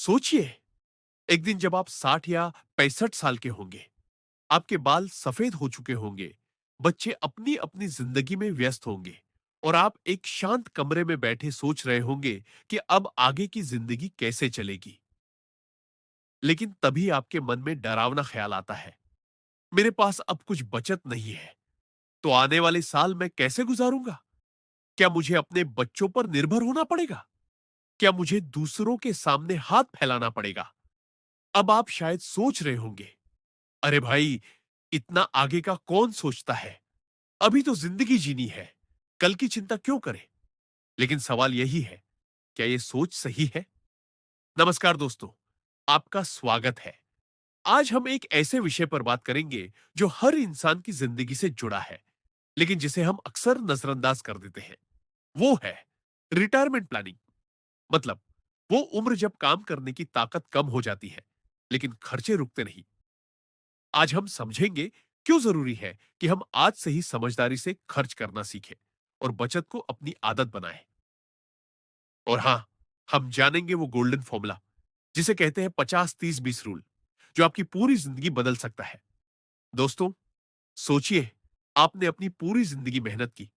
सोचिए, एक दिन जब आप 60 या 65 साल के होंगे, आपके बाल सफेद हो चुके होंगे, बच्चे अपनी-अपनी जिंदगी में व्यस्त होंगे और आप एक शांत कमरे में बैठे सोच रहे होंगे कि अब आगे की जिंदगी कैसे चलेगी। लेकिन तभी आपके मन में डरावना ख्याल आता है, मेरे पास अब कुछ बचत नहीं है, तो आने वाले साल मैं कैसे गुजारूंगा? क्या मुझे अपने बच्चों पर निर्भर होना पड़ेगा? क्या मुझे दूसरों के सामने हाथ फैलाना पड़ेगा? अब आप शायद सोच रहे होंगे, अरे भाई, इतना आगे का कौन सोचता है? अभी तो जिंदगी जीनी है, कल की चिंता क्यों करें? लेकिन सवाल यही है, क्या यह सोच सही है? नमस्कार दोस्तों, आपका स्वागत है। आज हम एक ऐसे विषय पर बात करेंगे जो हर इंसान की जिंदगी से जुड़ा है, लेकिन जिसे हम अक्सर नजरअंदाज कर देते हैं। वो है रिटायरमेंट प्लानिंग। मतलब वो उम्र जब काम करने की ताकत कम हो जाती है, लेकिन खर्चे रुकते नहीं। आज हम समझेंगे क्यों जरूरी है कि हम आज से ही समझदारी से खर्च करना सीखें और बचत को अपनी आदत बनाएं। और हां, हम जानेंगे वो गोल्डन फॉर्मूला जिसे कहते हैं 50-30-20 रूल, जो आपकी पूरी जिंदगी बदल सकता है। दोस्तों, सोचिए, आपने अपनी पूरी जिंदगी मेहनत की,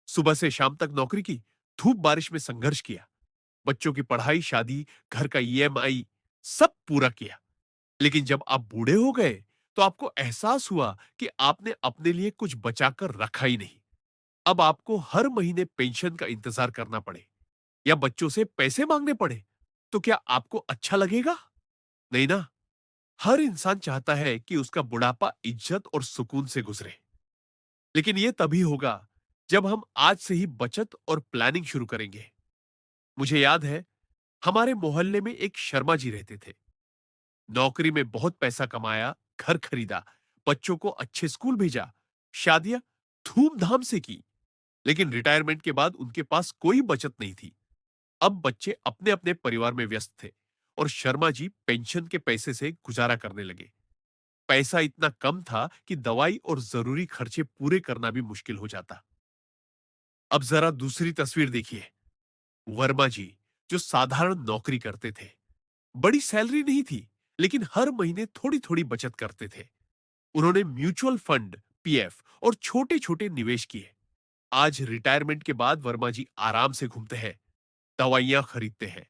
सुबह से शाम तक नौकरी की, धूप बारिश में संघर्ष किया, बच्चों की पढ़ाई, शादी, घर का ईएमआई सब पूरा किया। लेकिन जब आप बूढ़े हो गए, तो आपको एहसास हुआ कि आपने अपने लिए कुछ बचाकर रखा ही नहीं। अब आपको हर महीने पेंशन का इंतजार करना पड़े या बच्चों से पैसे मांगने पड़े, तो क्या आपको अच्छा लगेगा? नहीं ना। हर इंसान चाहता है कि उसका बुढ़ापा इज्जत और सुकून से गुजरे। लेकिन यह तभी होगा जब हम आज से ही बचत और प्लानिंग शुरू करेंगे। मुझे याद है, हमारे मोहल्ले में एक शर्मा जी रहते थे। नौकरी में बहुत पैसा कमाया, घर खरीदा, बच्चों को अच्छे स्कूल भेजा, शादियां धूमधाम से की। लेकिन रिटायरमेंट के बाद उनके पास कोई बचत नहीं थी। अब बच्चे अपने अपने परिवार में व्यस्त थे और शर्मा जी पेंशन के पैसे से गुजारा करने लगे। पैसा इतना कम था कि दवाई और जरूरी खर्चे पूरे करना भी मुश्किल हो जाता। अब जरा दूसरी तस्वीर देखिए। वर्मा जी, जो साधारण नौकरी करते थे, बड़ी सैलरी नहीं थी, लेकिन हर महीने थोड़ी थोड़ी बचत करते थे। उन्होंने म्यूचुअल फंड, पीएफ और छोटे छोटे निवेश किए। आज रिटायरमेंट के बाद वर्मा जी आराम से घूमते हैं, दवाइयां खरीदते हैं,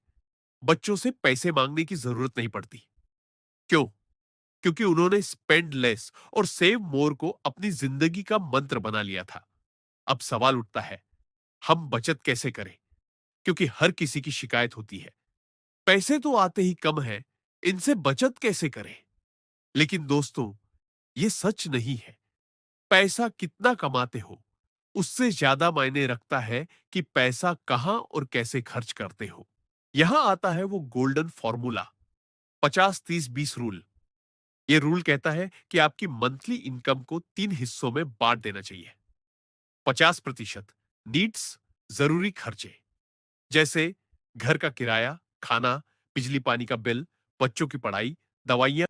बच्चों से पैसे मांगने की जरूरत नहीं पड़ती। क्यों? क्योंकि उन्होंने स्पेंड लेस और सेव मोर को अपनी जिंदगी का मंत्र बना लिया था। अब सवाल उठता है, हम बचत कैसे करें? क्योंकि हर किसी की शिकायत होती है, पैसे तो आते ही कम है, इनसे बचत कैसे करें? लेकिन दोस्तों, ये सच नहीं है। पैसा कितना कमाते हो, उससे ज्यादा मायने रखता है कि पैसा कहां और कैसे खर्च करते हो। यहां आता है वो गोल्डन फॉर्मूला, 50-30-20 रूल। ये रूल कहता है कि आपकी मंथली इनकम को 3 हिस्सों में बांट देना चाहिए। 50% नीड्स, जरूरी खर्चे, जैसे घर का किराया, खाना, बिजली पानी का बिल, बच्चों की पढ़ाई, दवाइयां,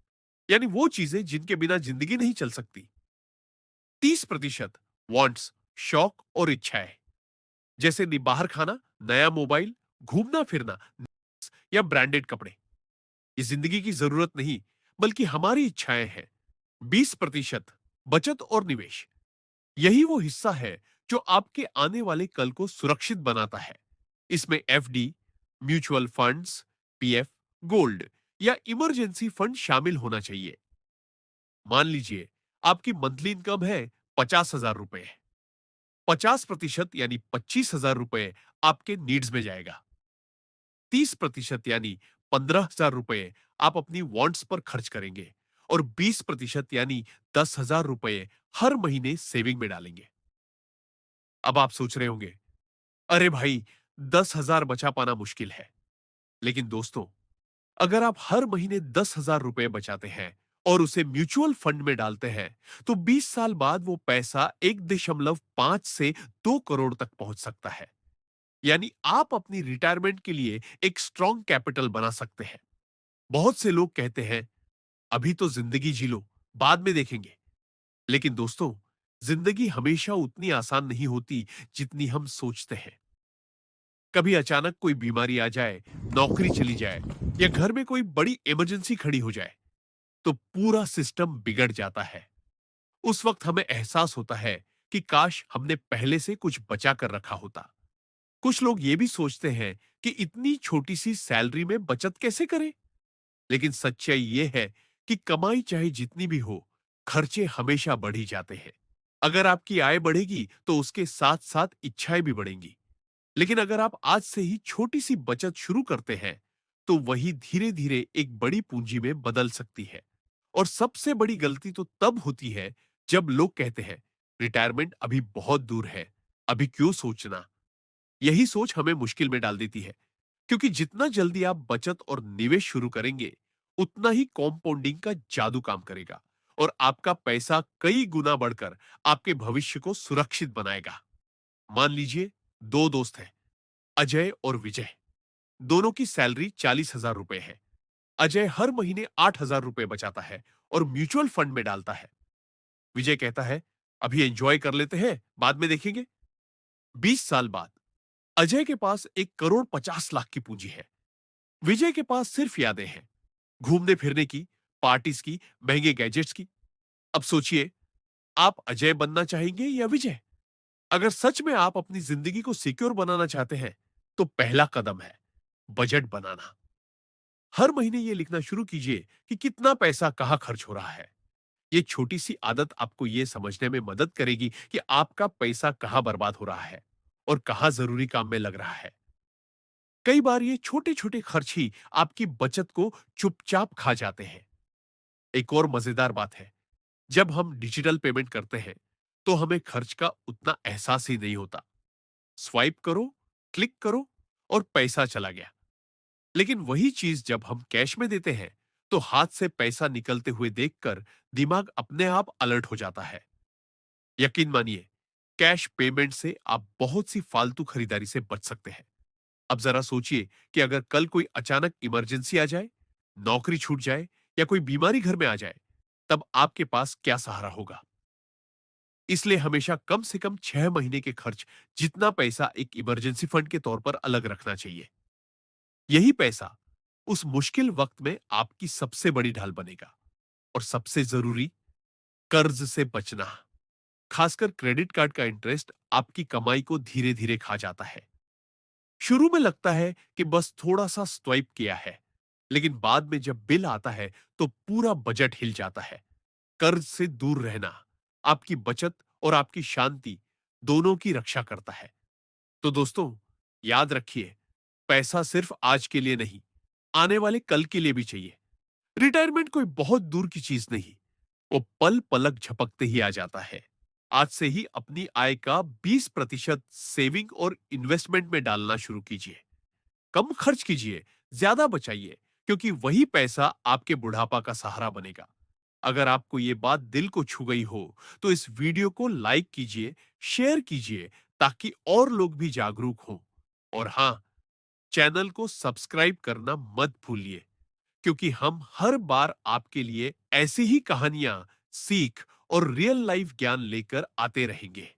यानी वो चीजें जिनके बिना जिंदगी नहीं चल सकती। 30% वांट्स, शौक और इच्छाएं, जैसे बाहर खाना, नया मोबाइल, घूमना फिरना या ब्रांडेड कपड़े। ये जिंदगी की जरूरत नहीं, बल्कि हमारी इच्छाएं हैं। 20% बचत और निवेश, यही वो हिस्सा है जो आपके आने वाले कल को सुरक्षित बनाता है। इसमें FD, mutual funds, PF, gold या इमरजेंसी फंड शामिल होना चाहिए। मान लीजिए आपकी मंथली इनकम है 50,000 रुपए। 50% यानी 25,000 रुपए आपके नीड्स में जाएगा। 30% यानी 15,000 रुपए आप अपनी वांट्स पर खर्च करेंगे और 20% यानी 10,000 रुपए हर महीने सेविंग में डालेंगे। अब आप सोच रहे होंगे, अरे भाई, 10,000 बचा पाना मुश्किल है। लेकिन दोस्तों, अगर आप हर महीने 10,000 रुपए बचाते हैं और उसे म्यूचुअल फंड में डालते हैं, तो 20 साल बाद वो पैसा 1.5 से 2 करोड़ तक पहुंच सकता है। यानी आप अपनी रिटायरमेंट के लिए एक स्ट्रॉन्ग कैपिटल बना सकते हैं। बहुत से लोग कहते हैं, अभी तो जिंदगी जी लो, बाद में देखेंगे। लेकिन दोस्तों, जिंदगी हमेशा उतनी आसान नहीं होती जितनी हम सोचते हैं। कभी अचानक कोई बीमारी आ जाए, नौकरी चली जाए या घर में कोई बड़ी इमरजेंसी खड़ी हो जाए, तो पूरा सिस्टम बिगड़ जाता है। उस वक्त हमें एहसास होता है कि काश हमने पहले से कुछ बचा कर रखा होता। कुछ लोग ये भी सोचते हैं कि इतनी छोटी सी सैलरी में बचत कैसे करें? लेकिन सच्चाई ये है कि कमाई चाहे जितनी भी हो, खर्चे हमेशा बढ़ ही जाते हैं। अगर आपकी आय बढ़ेगी तो उसके साथ साथ इच्छाएं भी बढ़ेंगी। लेकिन अगर आप आज से ही छोटी सी बचत शुरू करते हैं, तो वही धीरे धीरे एक बड़ी पूंजी में बदल सकती है। और सबसे बड़ी गलती तो तब होती है जब लोग कहते हैं, रिटायरमेंट अभी बहुत दूर है, अभी क्यों सोचना। यही सोच हमें मुश्किल में डाल देती है, क्योंकि जितना जल्दी आप बचत और निवेश शुरू करेंगे, उतना ही कॉम्पाउंडिंग का जादू काम करेगा और आपका पैसा कई गुना बढ़कर आपके भविष्य को सुरक्षित बनाएगा। मान लीजिए, दो दोस्त हैं, अजय और विजय। दोनों की सैलरी 40,000 रुपए है। अजय हर महीने 8,000 रुपए बचाता है और म्यूचुअल फंड में डालता है। विजय कहता है, अभी एंजॉय कर लेते हैं, बाद में देखेंगे। 20 साल बाद अजय के पास 1,50,00,000 की पूंजी है। विजय के पास सिर्फ यादें हैं, घूमने फिरने की, पार्टीज की, महंगे गैजेट्स की। अब सोचिए, आप अजय बनना चाहेंगे या विजय? अगर सच में आप अपनी जिंदगी को सिक्योर बनाना चाहते हैं, तो पहला कदम है बजट बनाना। हर महीने ये लिखना शुरू कीजिए कि कितना पैसा कहाँ खर्च हो रहा है। ये छोटी सी आदत आपको ये समझने में मदद करेगी कि आपका पैसा कहाँ बर्बाद हो रहा है और कहाँ जरूरी काम में लग रहा है। कई बार ये छोटे छोटे खर्च ही आपकी बचत को चुपचाप खा जाते हैं। एक और मजेदार बात है, जब हम डिजिटल पेमेंट करते हैं, तो हमें खर्च का उतना एहसास ही नहीं होता। स्वाइप करो, क्लिक करो और पैसा चला गया। लेकिन वही चीज जब हम कैश में देते हैं, तो हाथ से पैसा निकलते हुए देखकर दिमाग अपने आप अलर्ट हो जाता है। यकीन मानिए, कैश पेमेंट से आप बहुत सी फालतू खरीदारी से बच सकते हैं। अब जरा सोचिए कि अगर कल कोई अचानक इमरजेंसी आ जाए, नौकरी छूट जाए या कोई बीमारी घर में आ जाए, तब आपके पास क्या सहारा होगा? इसलिए हमेशा कम से कम 6 महीने के खर्च जितना पैसा एक इमरजेंसी फंड के तौर पर अलग रखना चाहिए। यही पैसा उस मुश्किल वक्त में आपकी सबसे बड़ी ढाल बनेगा। और सबसे जरूरी, कर्ज से बचना। खासकर क्रेडिट कार्ड का इंटरेस्ट आपकी कमाई को धीरे धीरे खा जाता है। शुरू में लगता है कि बस थोड़ा सा स्वाइप किया है, लेकिन बाद में जब बिल आता है, तो पूरा बजट हिल जाता है। कर्ज से दूर रहना आपकी बचत और आपकी शांति दोनों की रक्षा करता है। तो दोस्तों, याद रखिए, पैसा सिर्फ आज के लिए नहीं, आने वाले कल के लिए भी चाहिए। रिटायरमेंट कोई बहुत दूर की चीज नहीं, वो पल पलक झपकते ही आ जाता है। आज से ही अपनी आय का 20% सेविंग और इन्वेस्टमेंट में डालना शुरू कीजिए। कम खर्च कीजिए, ज्यादा बचाइए, क्योंकि वही पैसा आपके बुढ़ापा का सहारा बनेगा। अगर आपको ये बात दिल को छू गई हो, तो इस वीडियो को लाइक कीजिए, शेयर कीजिए, ताकि और लोग भी जागरूक हों। और हाँ, चैनल को सब्सक्राइब करना मत भूलिए, क्योंकि हम हर बार आपके लिए ऐसी ही कहानियां, सीख और रियल लाइफ ज्ञान लेकर आते रहेंगे।